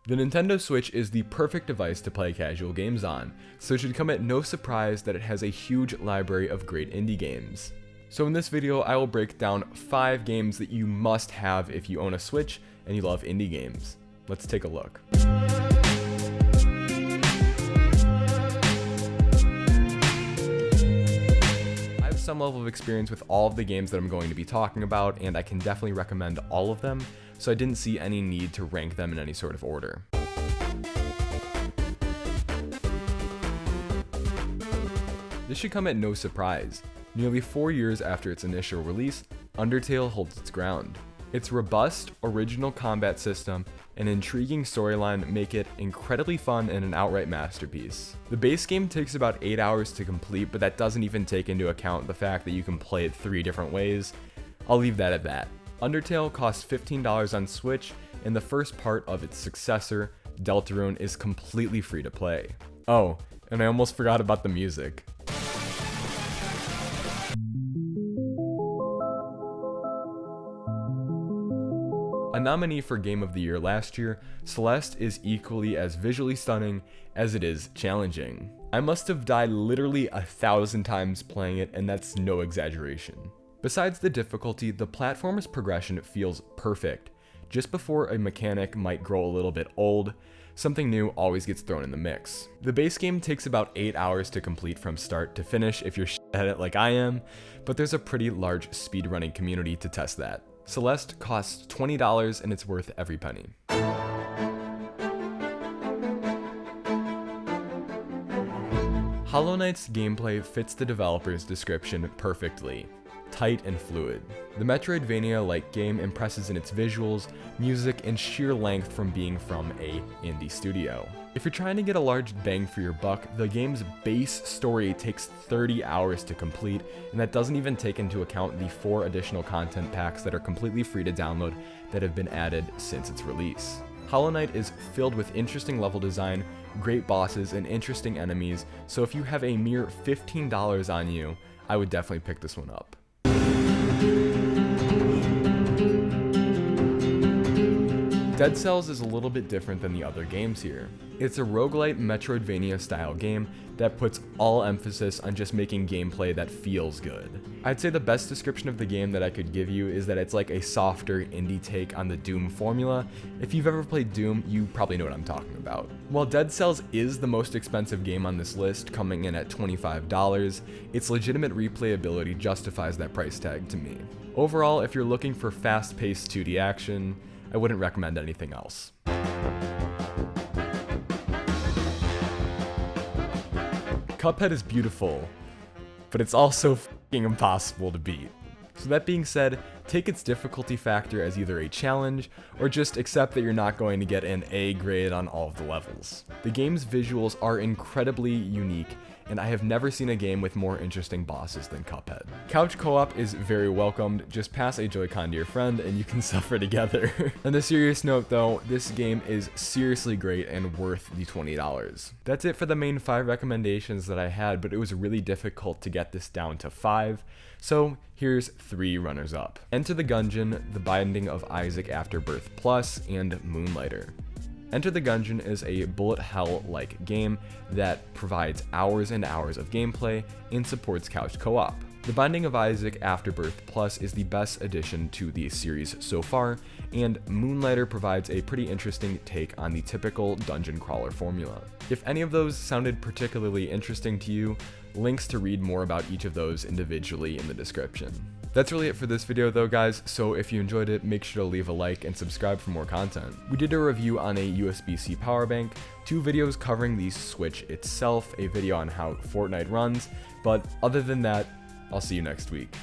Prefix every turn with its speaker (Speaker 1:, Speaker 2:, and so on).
Speaker 1: The Nintendo Switch is the perfect device to play casual games on, so it should come at no surprise that it has a huge library of great indie games. So in this video, I will break down 5 games that you must have if you own a Switch and you love indie games. Let's take a look. I have some level of experience with all of the games that I'm going to be talking about, and I can definitely recommend all of them, so I didn't see any need to rank them in any sort of order. This should come at no surprise. Nearly 4 years after its initial release, Undertale holds its ground. Its robust, original combat system and intriguing storyline make it incredibly fun and an outright masterpiece. The base game takes about 8 hours to complete, but that doesn't even take into account the fact that you can play it 3 different ways. I'll leave that at that. Undertale costs $15 on Switch, and the first part of its successor, Deltarune, is completely free to play. Oh, and I almost forgot about the music. A nominee for Game of the Year last year, Celeste is equally as visually stunning as it is challenging. I must have died literally 1,000 times playing it, and that's no exaggeration. Besides the difficulty, the platformer's progression feels perfect. Just before a mechanic might grow a little bit old, something new always gets thrown in the mix. The base game takes about 8 hours to complete from start to finish if you're at it like I am, but there's a pretty large speedrunning community to test that. Celeste costs $20 and it's worth every penny. Hollow Knight's gameplay fits the developer's description perfectly. Tight and fluid. The Metroidvania-like game impresses in its visuals, music, and sheer length from being from a indie studio. If you're trying to get a large bang for your buck, the game's base story takes 30 hours to complete, and that doesn't even take into account the 4 additional content packs that are completely free to download that have been added since its release. Hollow Knight is filled with interesting level design, great bosses, and interesting enemies, so if you have a mere $15 on you, I would definitely pick this one up. Dead Cells is a little bit different than the other games here. It's a roguelite Metroidvania style game that puts all emphasis on just making gameplay that feels good. I'd say the best description of the game that I could give you is that it's like a softer indie take on the Doom formula. If you've ever played Doom, you probably know what I'm talking about. While Dead Cells is the most expensive game on this list, coming in at $25, its legitimate replayability justifies that price tag to me. Overall, if you're looking for fast-paced 2D action, I wouldn't recommend anything else. Cuphead is beautiful, but it's also f***ing impossible to beat. So that being said, take its difficulty factor as either a challenge, or just accept that you're not going to get an A grade on all of the levels. The game's visuals are incredibly unique, and I have never seen a game with more interesting bosses than Cuphead. Couch co-op is very welcomed. Just pass a Joy-Con to your friend and you can suffer together. On a serious note though, this game is seriously great and worth the $20. That's it for the main 5 recommendations that I had, but it was really difficult to get this down to 5. So here's 3 runners-up. Enter the Gungeon, The Binding of Isaac Afterbirth Plus, and Moonlighter. Enter the Gungeon is a bullet hell-like game that provides hours and hours of gameplay and supports couch co-op. The Binding of Isaac Afterbirth Plus is the best addition to the series so far, and Moonlighter provides a pretty interesting take on the typical dungeon crawler formula. If any of those sounded particularly interesting to you, links to read more about each of those individually in the description. That's really it for this video though, guys, so if you enjoyed it, make sure to leave a like and subscribe for more content. We did a review on a USB-C power bank, 2 videos covering the Switch itself, a video on how Fortnite runs, but other than that, I'll see you next week.